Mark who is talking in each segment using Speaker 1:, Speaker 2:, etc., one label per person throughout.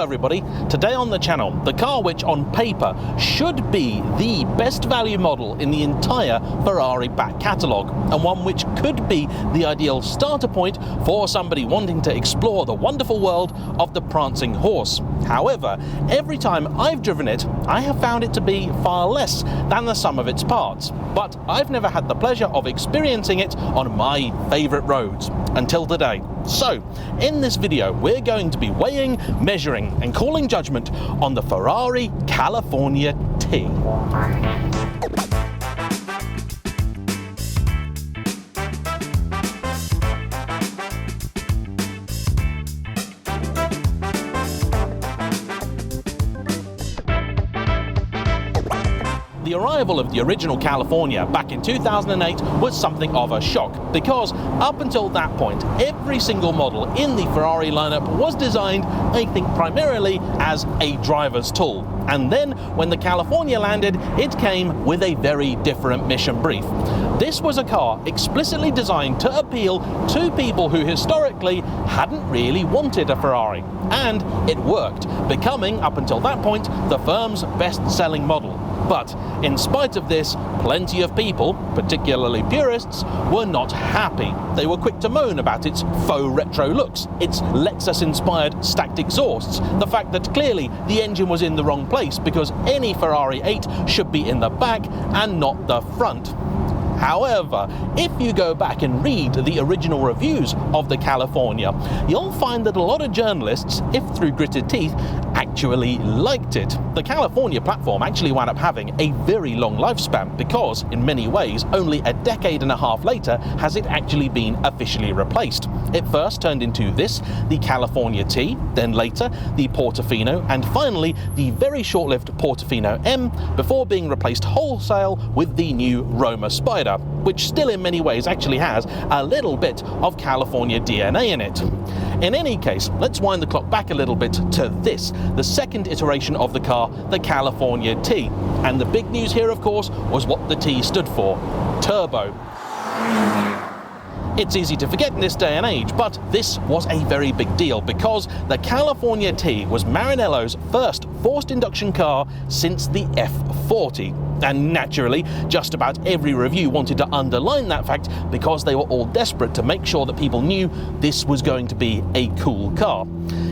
Speaker 1: Hello everybody, today on the channel, the car which on paper should be the best value model in the entire Ferrari back catalogue, and one which could be the ideal starter point for somebody wanting to explore the wonderful world of the prancing horse. However, every time I've driven it, I have found it to be far less than the sum of its parts, but I've never had the pleasure of experiencing it on my favourite roads, until today. So, in this video, we're going to be weighing, measuring and calling judgment on the Ferrari California T. The arrival of the original California back in 2008 was something of a shock, because up until that point, every single model in the Ferrari lineup was designed, I think, primarily as a driver's tool. And then, when the California landed, it came with a very different mission brief. This was a car explicitly designed to appeal to people who historically hadn't really wanted a Ferrari. And it worked, becoming, up until that point, the firm's best-selling model. But in spite of this, plenty of people, particularly purists, were not happy. They were quick to moan about its faux retro looks, its Lexus-inspired stacked exhausts, the fact that clearly the engine was in the wrong place because any Ferrari 8 should be in the back and not the front. However, if you go back and read the original reviews of the California, you'll find that a lot of journalists, if through gritted teeth, actually liked it. The California platform actually wound up having a very long lifespan because, in many ways, only a decade and a half later has it actually been officially replaced. It first turned into this, the California T, then later the Portofino, and finally the very short-lived Portofino M, before being replaced wholesale with the new Roma Spider, which still in many ways actually has a little bit of California DNA in it. In any case, let's wind the clock back a little bit to this, the second iteration of the car, the California T. And the big news here, of course, was what the T stood for: turbo. It's easy to forget in this day and age, but this was a very big deal because the California T was Maranello's first forced induction car since the F40. And naturally, just about every review wanted to underline that fact because they were all desperate to make sure that people knew this was going to be a cool car.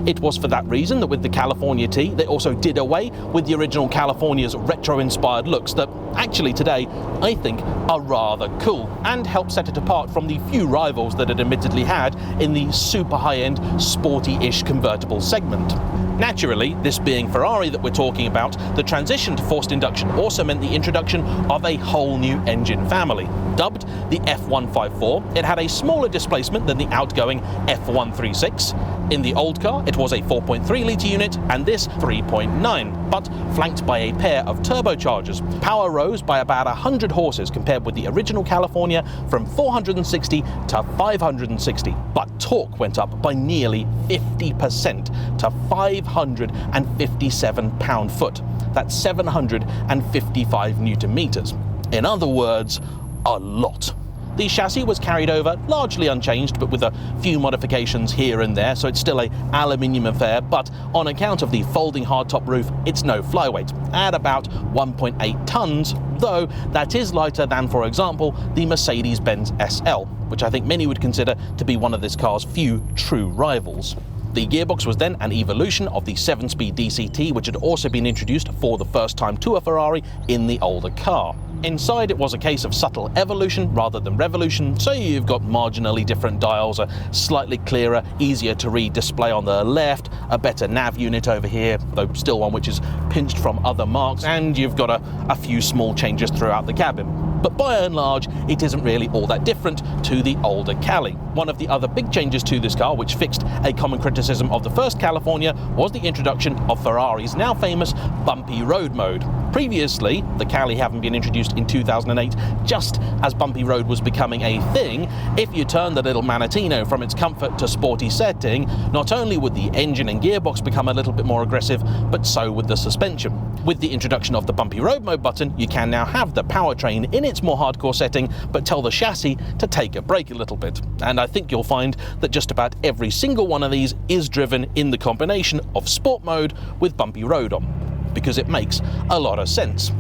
Speaker 1: It was for that reason that with the California T, they also did away with the original California's retro-inspired looks that actually today, I think, are rather cool and help set it apart from the few rivals that it admittedly had in the super high-end, sporty-ish convertible segment. Naturally, this being Ferrari that we're talking about, the transition to forced induction also meant the introduction of a whole new engine family. Dubbed the F154, it had a smaller displacement than the outgoing F136. In the old car, it was a 4.3 litre unit, and this 3.9, but flanked by a pair of turbochargers. Power rose by about 100 horses compared with the original California, from 460 to 560, but torque went up by nearly 50% to 557 pound-foot. That's 755 newton meters. In other words, a lot. The chassis was carried over largely unchanged, but with a few modifications here and there, so it's still an aluminium affair, but on account of the folding hardtop roof, it's no flyweight, at about 1.8 tons, though that is lighter than, for example, the Mercedes-Benz SL, which I think many would consider to be one of this car's few true rivals. The gearbox was then an evolution of the 7-speed DCT, which had also been introduced for the first time to a Ferrari in the older car. Inside, it was a case of subtle evolution rather than revolution, so you've got marginally different dials, a slightly clearer, easier to read display on the left, a better nav unit over here, though still one which is pinched from other marks, and you've got a few small changes throughout the cabin. But by and large, it isn't really all that different to the older Cali. One of the other big changes to this car, which fixed a common criticism of the first California, was the introduction of Ferrari's now famous Bumpy road mode. Previously, the Cali having been introduced in 2008, just as Bumpy road was becoming a thing, if you turned the little Manatino from its comfort to sporty setting, not only would the engine and gearbox become a little bit more aggressive, but so would the suspension. With the introduction of the Bumpy road mode button, you can now have the powertrain in its more hardcore setting, but tell the chassis to take a break a little bit. And I think you'll find that just about every single one of these is driven in the combination of sport mode with bumpy road on, because it makes a lot of sense.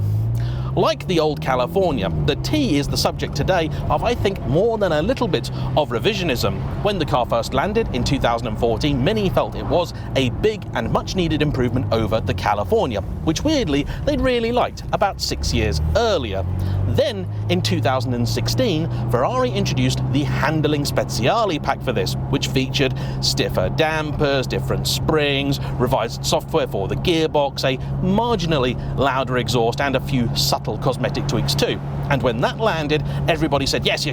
Speaker 1: Like the old California, the T is the subject today of, I think, more than a little bit of revisionism. When the car first landed in 2014, many felt it was a big and much needed improvement over the California, which weirdly they'd really liked about 6 years earlier. Then, in 2016, Ferrari introduced the Handling Speciale pack for this, which featured stiffer dampers, different springs, revised software for the gearbox, a marginally louder exhaust, and a few subtle cosmetic tweaks too. And when that landed, everybody said, yes,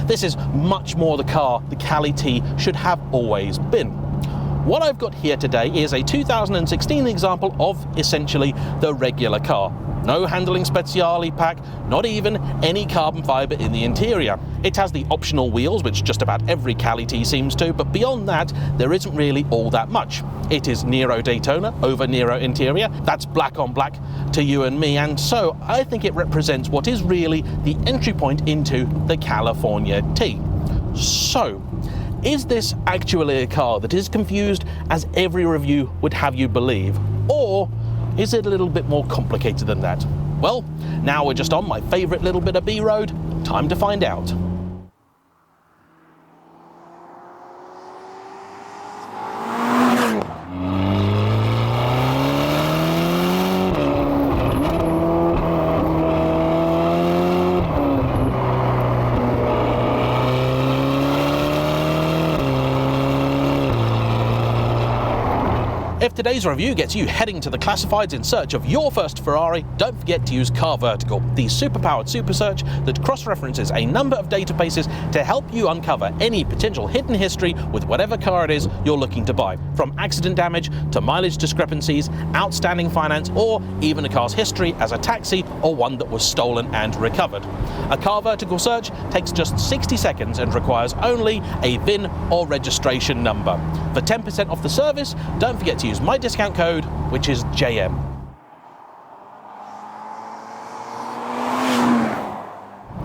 Speaker 1: this is much more the car the Cali T should have always been. What I've got here today is a 2016 example of essentially the regular car. No Handling Speciale pack, not even any carbon fibre in the interior. It has the optional wheels, which just about every Cali T seems to, but beyond that, there isn't really all that much. It is Nero Daytona over Nero interior. That's black on black to you and me, and so I think it represents what is really the entry point into the California T. So, is this actually a car that is confused as every review would have you believe? Or is it a little bit more complicated than that? Well, now we're just on my favourite little bit of B-road. Time to find out. If today's review gets you heading to the classifieds in search of your first Ferrari, don't forget to use CarVertical, the super-powered super search that cross-references a number of databases to help you uncover any potential hidden history with whatever car it is you're looking to buy, from accident damage to mileage discrepancies, outstanding finance, or even a car's history as a taxi or one that was stolen and recovered. A CarVertical search takes just 60 seconds and requires only a VIN or registration number. For 10% off the service, don't forget to use my discount code, which is JAYEMM.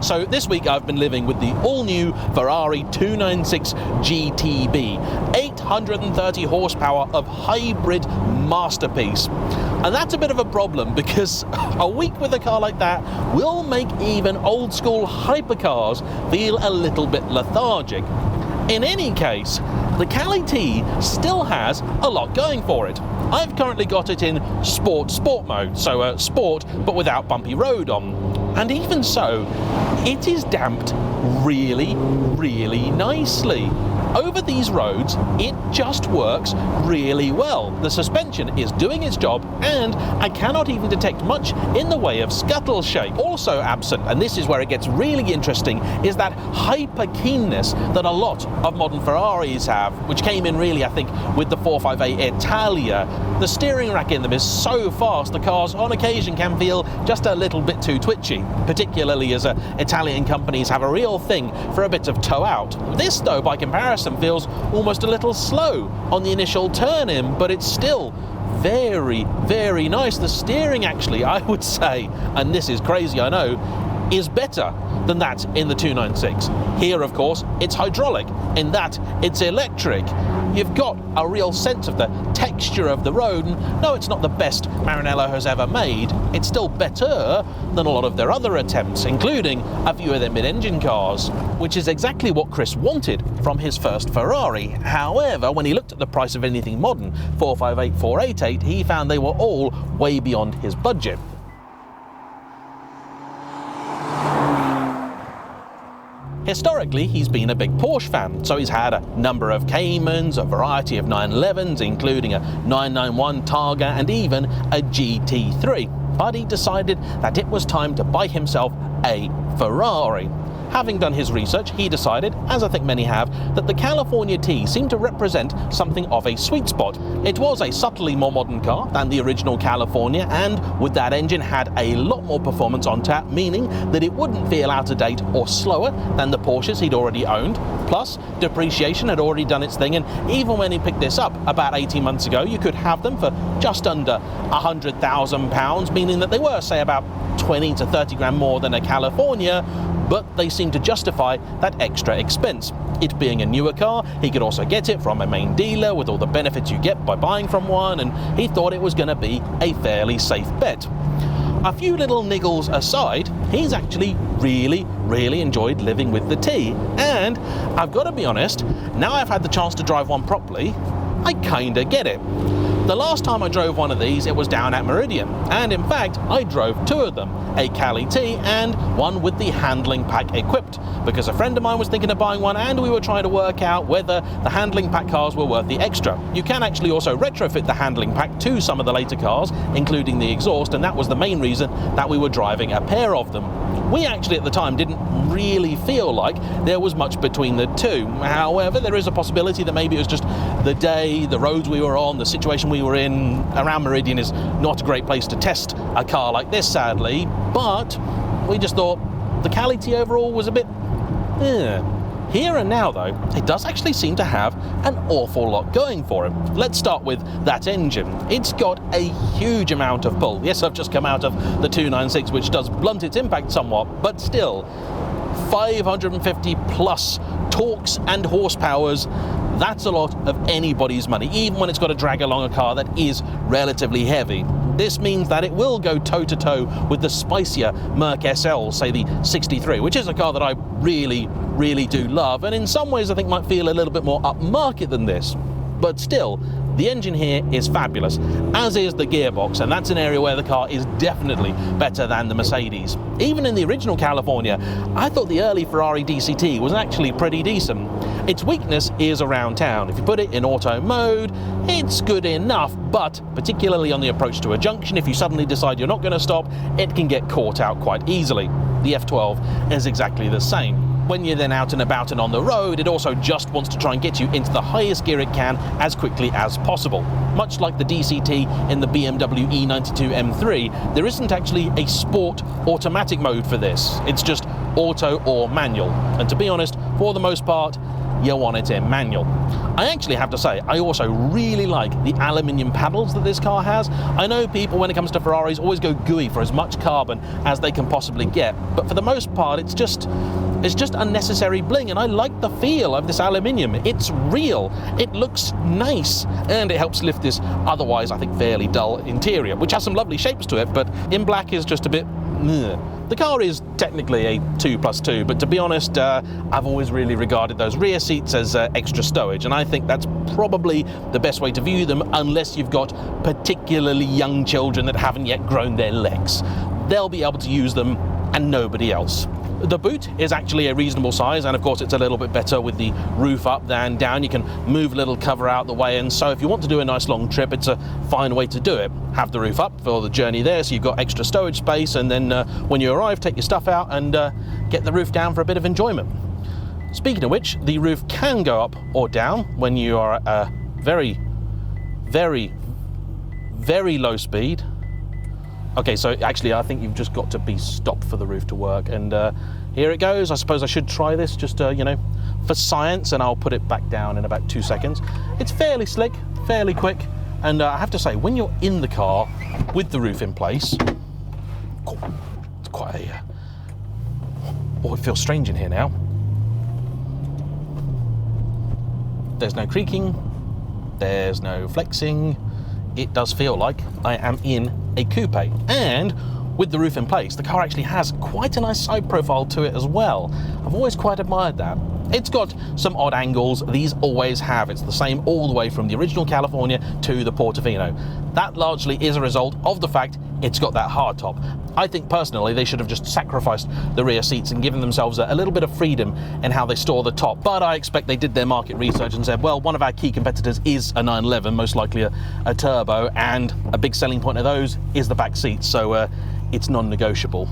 Speaker 1: So this week I've been living with the all-new Ferrari 296 GTB, 830 horsepower of hybrid masterpiece. And that's a bit of a problem because a week with a car like that will make even old-school hypercars feel a little bit lethargic. In any case, the Cali T still has a lot going for it. I've currently got it in sport mode, so sport but without bumpy road on. And even so, it is damped really nicely. Over these roads, it just works really well. The suspension is doing its job, and I cannot even detect much in the way of scuttle shake. Also absent, and this is where it gets really interesting, is that hyper keenness that a lot of modern Ferraris have, which came in really, I think, with the 458 Italia. The steering rack in them is so fast, the cars on occasion can feel just a little bit too twitchy, particularly as Italian companies have a real thing for a bit of toe out. This, though, by comparison, feels almost a little slow on the initial turn in, but it's still very nice. The steering, actually, I would say, and this is crazy, I know, is better than that in the 296. Here, of course, it's hydraulic. In that, it's electric. You've got a real sense of the texture of the road, and no, it's not the best Maranello has ever made. It's still better than a lot of their other attempts, including a few of their mid-engine cars, which is exactly what Chris wanted from his first Ferrari. However, when he looked at the price of anything modern, 458, 488, he found they were all way beyond his budget. Historically, he's been a big Porsche fan, so he's had a number of Caymans, a variety of 911s, including a 991 Targa and even a GT3. But he decided that it was time to buy himself a Ferrari. having done his research, he decided, as I think many have, that the California T seemed to represent something of a sweet spot. It was a subtly more modern car than the original California, and with that engine had a lot more performance on tap, meaning that it wouldn't feel out of date or slower than the Porsches he'd already owned. Plus, depreciation had already done its thing, and even when he picked this up about 18 months ago, you could have them for just under £100,000, meaning that they were, say, about 20 to 30 grand more than a California, but they seemed to justify that extra expense. It being a newer car, he could also get it from a main dealer with all the benefits you get by buying from one, and he thought it was going to be a fairly safe bet. A few little niggles aside, he's actually really enjoyed living with the T, and I've got to be honest, now I've had the chance to drive one properly, I kinda get it. The last time I drove one of these, it was down at Meridian, and in fact, I drove two of them, a Cali T and one with the handling pack equipped, because a friend of mine was thinking of buying one and we were trying to work out whether the handling pack cars were worth the extra. You can actually also retrofit the handling pack to some of the later cars, including the exhaust, and that was the main reason that we were driving a pair of them. We actually at the time didn't really feel like there was much between the two. However, there is a possibility that maybe it was just the day, the roads we were on, the situation we were in. Around Meridian is not a great place to test a car like this, sadly, but we just thought the Cali T overall was a bit Here and now though, it does actually seem to have an awful lot going for it. Let's start with that engine. It's got a huge amount of pull. Yes, I've just come out of the 296, which does blunt its impact somewhat, but still 550 plus torques and horsepowers. That's a lot of anybody's money, even when it's got to drag along a car that is relatively heavy. This means that it will go toe-to-toe with the spicier Merc SL, say the 63, which is a car that I really do love, and in some ways I think might feel a little bit more upmarket than this. But still, the engine here is fabulous, as is the gearbox, and that's an area where the car is definitely better than the Mercedes. Even in the original California, I thought the early Ferrari DCT was actually pretty decent. Its weakness is around town. If you put it in auto mode, it's good enough, but particularly on the approach to a junction, if you suddenly decide you're not going to stop, it can get caught out quite easily. The F12 is exactly the same. When you're then out and about and on the road, it also just wants to try and get you into the highest gear it can as quickly as possible. Much like the DCT in the BMW E92 M3, there isn't actually a sport automatic mode for this. It's just auto or manual. And to be honest, for the most part, you want it in manual. I actually have to say, I also really like the aluminium paddles that this car has. I know people, when it comes to Ferraris, always go gooey for as much carbon as they can possibly get, but for the most part, it's just unnecessary bling, and I like the feel of this aluminium. It's real, it looks nice, and it helps lift this otherwise, I think, fairly dull interior, which has some lovely shapes to it, but in black is just a bit meh. The car is technically a 2+2, but to be honest, I've always really regarded those rear seats as extra stowage, and I think that's probably the best way to view them, unless you've got particularly young children that haven't yet grown their legs. They'll be able to use them and nobody else. The boot is actually a reasonable size, and of course it's a little bit better with the roof up than down. You can move a little cover out the way, and so if you want to do a nice long trip, it's a fine way to do it. Have the roof up for the journey there, so you've got extra stowage space, and then when you arrive, take your stuff out and get the roof down for a bit of enjoyment. Speaking of which, the roof can go up or down when you are at a very low speed. Okay, so actually I think you've just got to be stopped for the roof to work, and here it goes. I suppose I should try this just you know, for science, and I'll put it back down in about 2 seconds. It's fairly slick, fairly quick, and I have to say, when you're in the car with the roof in place, it's quite a oh, it feels strange in here now. There's no creaking, there's no flexing. It does feel like I am in a coupe, and with the roof in place, the car actually has quite a nice side profile to it as well. I've always quite admired that. It's got some odd angles, these always have. It's the same all the way from the original California to the Portofino. That largely is a result of the fact it's got that hardtop. I think personally they should have just sacrificed the rear seats and given themselves a little bit of freedom in how they store the top, but I expect they did their market research and said, well, one of our key competitors is a 911, most likely a turbo, and a big selling point of those is the back seats, so it's non-negotiable.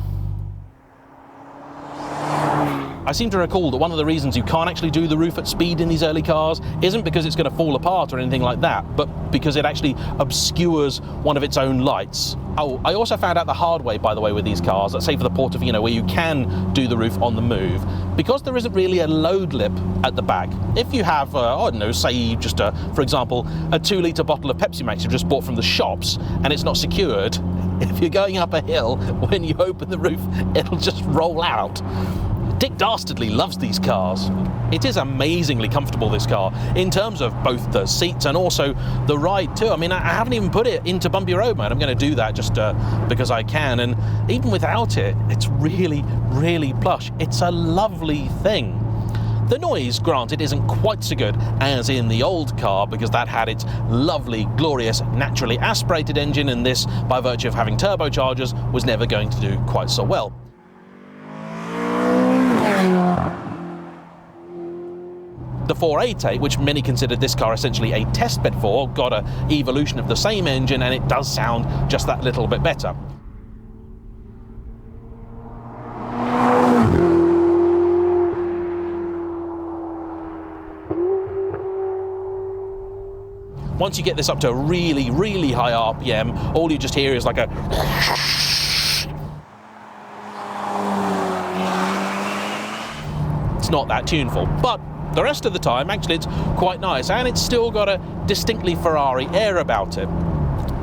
Speaker 1: I seem to recall that one of the reasons you can't actually do the roof at speed in these early cars isn't because it's going to fall apart or anything like that, but because it actually obscures one of its own lights. Oh, I also found out the hard way, by the way, with these cars, let's say for the Portofino, where you can do the roof on the move, because there isn't really a load lip at the back. If you have, I don't know, say just, for example, a 2-litre bottle of Pepsi Max you've just bought from the shops and it's not secured, if you're going up a hill, when you open the roof, it'll just roll out. Dick Dastardly loves these cars. It is amazingly comfortable, this car, in terms of both the seats and also the ride too. I mean, I haven't even put it into Bumpy Road mode. I'm going to do that just because I can, and even without it, it's really, really plush. It's a lovely thing. The noise, granted, isn't quite so good as in the old car, because that had its lovely, glorious, naturally aspirated engine, and this, by virtue of having turbochargers, was never going to do quite so well. The 488, which many considered this car essentially a testbed for, got an evolution of the same engine, and it does sound just that little bit better. Once you get this up to a really, really high RPM, all you just hear is like a... It's not that tuneful, but the rest of the time, actually, it's quite nice, and it's still got a distinctly Ferrari air about it.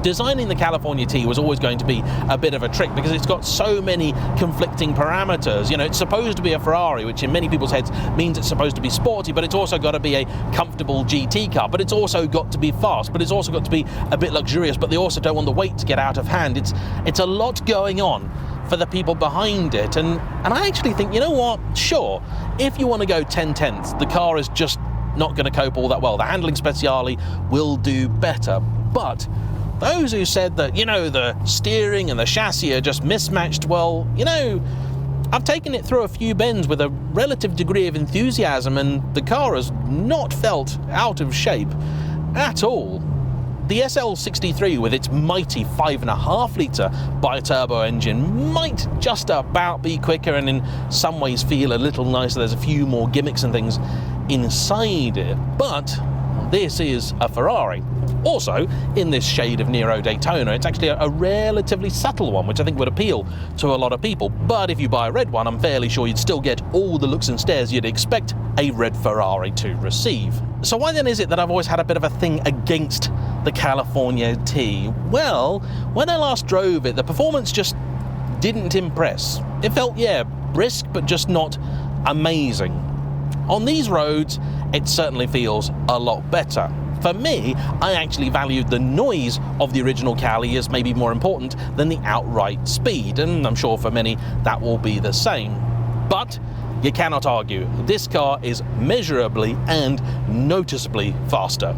Speaker 1: Designing the California T was always going to be a bit of a trick, because it's got so many conflicting parameters. You know, it's supposed to be a Ferrari, which in many people's heads means it's supposed to be sporty, but it's also got to be a comfortable GT car, but it's also got to be fast, but it's also got to be a bit luxurious, but they also don't want the weight to get out of hand. It's a lot going on for the people behind it, and I actually think, you know what, sure, if you want to go 10/10, the car is just not going to cope all that well. The handling speciale will do better, but those who said that, you know, the steering and the chassis are just mismatched, well, you know, I've taken it through a few bends with a relative degree of enthusiasm, and the car has not felt out of shape at all. The SL63, with its mighty 5.5-litre bi-turbo engine, might just about be quicker and in some ways feel a little nicer. There's a few more gimmicks and things inside it, but this is a Ferrari. Also, in this shade of Nero Daytona, it's actually a relatively subtle one, which I think would appeal to a lot of people. But if you buy a red one, I'm fairly sure you'd still get all the looks and stares you'd expect a red Ferrari to receive. So why then is it that I've always had a bit of a thing against the California T? Well, when I last drove it, the performance just didn't impress. It felt, yeah, brisk, but just not amazing. On these roads, it certainly feels a lot better. For me, I actually valued the noise of the original Cali as maybe more important than the outright speed, and I'm sure for many that will be the same. But you cannot argue, this car is measurably and noticeably faster.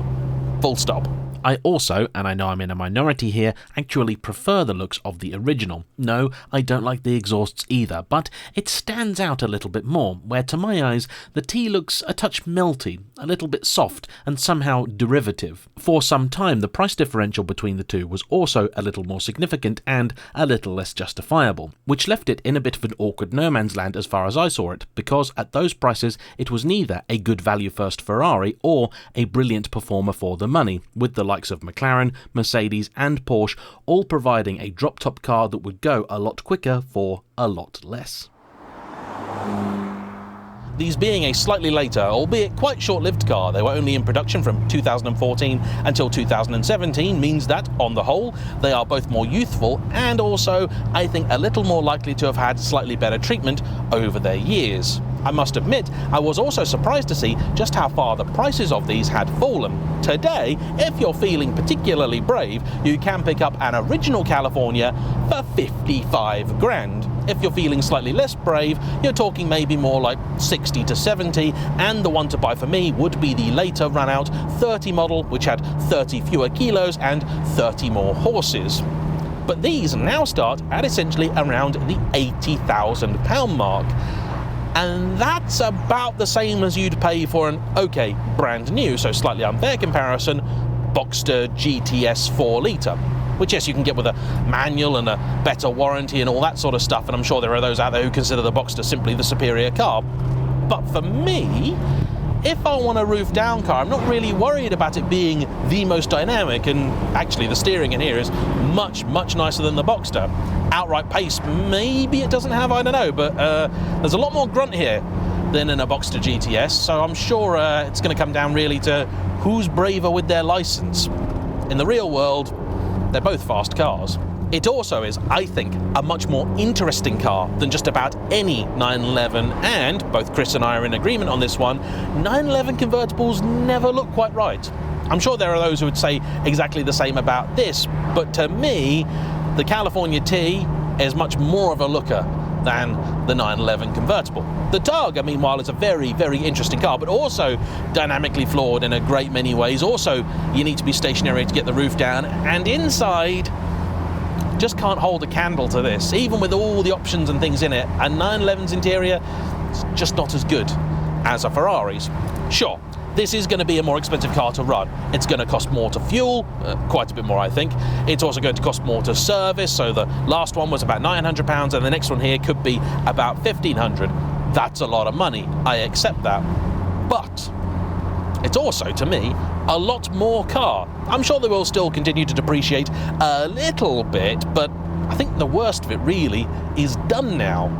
Speaker 1: Full stop.
Speaker 2: I also, and I know I'm in a minority here, actually prefer the looks of the original. No, I don't like the exhausts either, but it stands out a little bit more, where to my eyes the T looks a touch melty, a little bit soft, and somehow derivative. For some time the price differential between the two was also a little more significant and a little less justifiable, which left it in a bit of an awkward no man's land as far as I saw it, because at those prices it was neither a good value first Ferrari or a brilliant performer for the money, with the likes of McLaren, Mercedes and Porsche all providing a drop-top car that would go a lot quicker for a lot less.
Speaker 1: These being a slightly later, albeit quite short-lived car, they were only in production from 2014 until 2017, means that, on the whole, they are both more youthful and also, I think, a little more likely to have had slightly better treatment over their years. I must admit, I was also surprised to see just how far the prices of these had fallen. Today, if you're feeling particularly brave, you can pick up an original California for 55 grand. If you're feeling slightly less brave, you're talking maybe more like 60 to 70, and the one to buy for me would be the later run-out 30 model, which had 30 fewer kilos and 30 more horses. But these now start at essentially around the £80,000 mark. And that's about the same as you'd pay for an, okay, brand new, so slightly unfair comparison, Boxster GTS 4-litre, which yes, you can get with a manual and a better warranty and all that sort of stuff, and I'm sure there are those out there who consider the Boxster simply the superior car. But for me, if I want a roof down car, I'm not really worried about it being the most dynamic, and actually the steering in here is much, much nicer than the Boxster. Outright pace, maybe it doesn't have, I don't know, but there's a lot more grunt here than in a Boxster GTS, so I'm sure it's going to come down really to who's braver with their license. In the real world, they're both fast cars. It also is, I think, a much more interesting car than just about any 911, and both Chris and I are in agreement on this one, 911 convertibles never look quite right. I'm sure there are those who would say exactly the same about this, but to me, the California T is much more of a looker than the 911 convertible. The Targa, meanwhile, is a very, very interesting car, but also dynamically flawed in a great many ways. Also, you need to be stationary to get the roof down, and inside, just can't hold a candle to this. Even with all the options and things in it, a 911's interior is just not as good as a Ferrari's. Sure, this is going to be a more expensive car to run. It's going to cost more to fuel, quite a bit more I think. It's also going to cost more to service, so the last one was about £900 and the next one here could be about £1,500. That's a lot of money, I accept that. But it's also, to me, a lot more car. I'm sure they will still continue to depreciate a little bit, but I think the worst of it really is done now.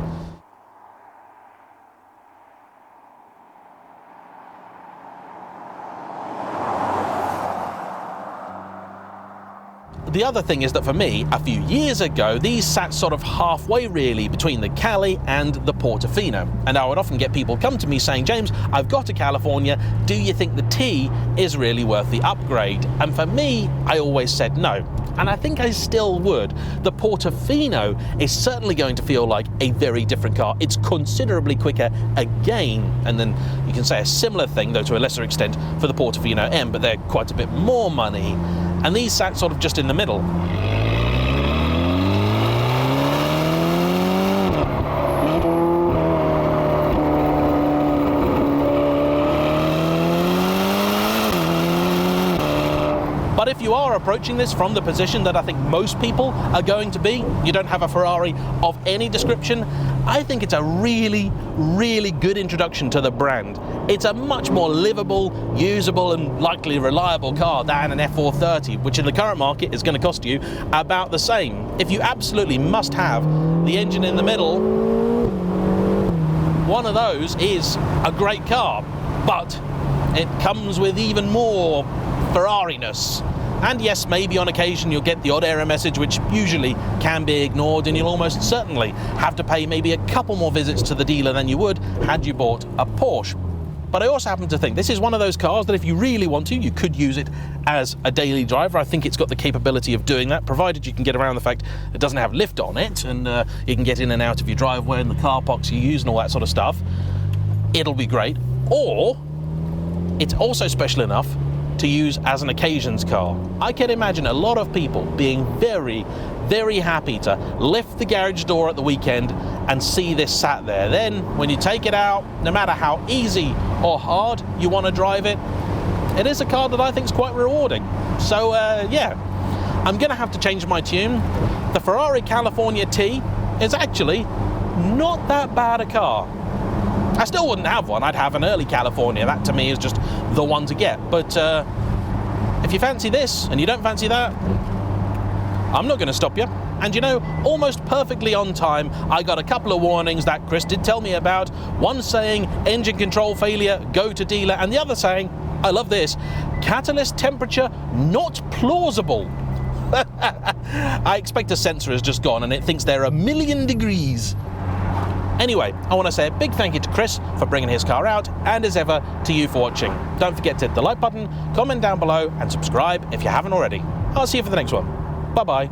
Speaker 1: The other thing is that for me, a few years ago, these sat sort of halfway really between the Cali and the Portofino. And I would often get people come to me saying, James, I've got a California, do you think the T is really worth the upgrade? And for me, I always said no. And I think I still would. The Portofino is certainly going to feel like a very different car. It's considerably quicker again, and then you can say a similar thing, though to a lesser extent, for the Portofino M, but they're quite a bit more money. And these sat sort of just in the middle. But if you are approaching this from the position that I think most people are going to be, you don't have a Ferrari of any description, I think it's a really, really good introduction to the brand. It's a much more livable, usable and likely reliable car than an F430, which in the current market is going to cost you about the same. If you absolutely must have the engine in the middle, one of those is a great car, but it comes with even more Ferrari-ness. And yes, maybe on occasion you'll get the odd error message, which usually can be ignored, and you'll almost certainly have to pay maybe a couple more visits to the dealer than you would had you bought a Porsche. But I also happen to think this is one of those cars that if you really want to, you could use it as a daily driver. I think it's got the capability of doing that, provided you can get around the fact it doesn't have lift on it, and you can get in and out of your driveway and the car parks you use and all that sort of stuff. It'll be great. Or it's also special enough to use as an occasions car. I can imagine a lot of people being very, very happy to lift the garage door at the weekend and see this sat there. Then when you take it out, no matter how easy or hard you want to drive it, it is a car that I think is quite rewarding. So yeah, I'm gonna have to change my tune. The Ferrari California T is actually not that bad a car. I still wouldn't have one. I'd have an early California. That to me is just the one to get. But if you fancy this and you don't fancy that, I'm not going to stop you. And you know, almost perfectly on time, I got a couple of warnings that Chris did tell me about. One saying engine control failure, go to dealer, and the other saying, I love this, catalyst temperature not plausible. I expect a sensor has just gone and it thinks they're 1,000,000 degrees. Anyway, I want to say a big thank you to Chris for bringing his car out, and as ever, to you for watching. Don't forget to hit the like button, comment down below, and subscribe if you haven't already. I'll see you for the next one. Bye-bye.